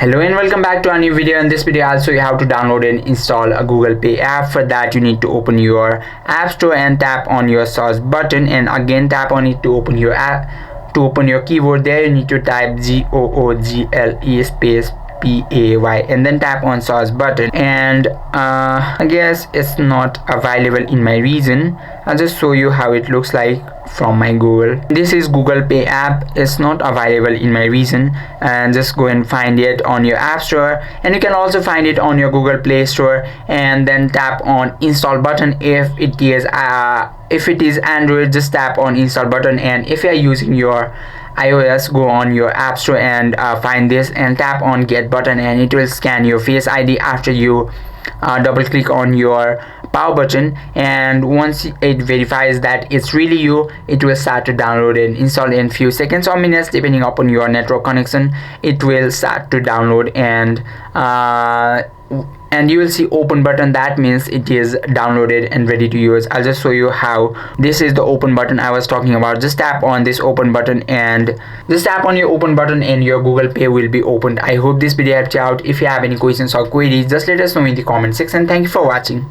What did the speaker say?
Hello and welcome back to a new video. In this video I'll show you how to download and install a Google Pay app. For that you need to open your app store and tap on your search button, and again tap on it to open your app. To open your keyboard, there you need to type GOOGLE space PAY and then tap on search button. And I guess it's not available in my region. I'll just show you how it looks like from my Google. This is Google Pay app. It's not available in my region, and just go and find it on your app store, and you can also find it on your Google Play Store, and then tap on install button. If it is Android, just tap on install button, and if you are using your iOS, go on your app store and find this and tap on get button, and it will scan your face ID after you double click on your power button. And once it verifies that it's really you, it will start to download and install in few seconds or minutes depending upon your network connection. It will start to download, and you will see open button. That means it is downloaded and ready to use. I'll just show you how. This is the open button I was talking about. Just tap on this open button, and just tap on your open button and your Google Pay will be opened. I hope this video helped you out. If you have any questions or queries, just let us know in the comment section. Thank you for watching.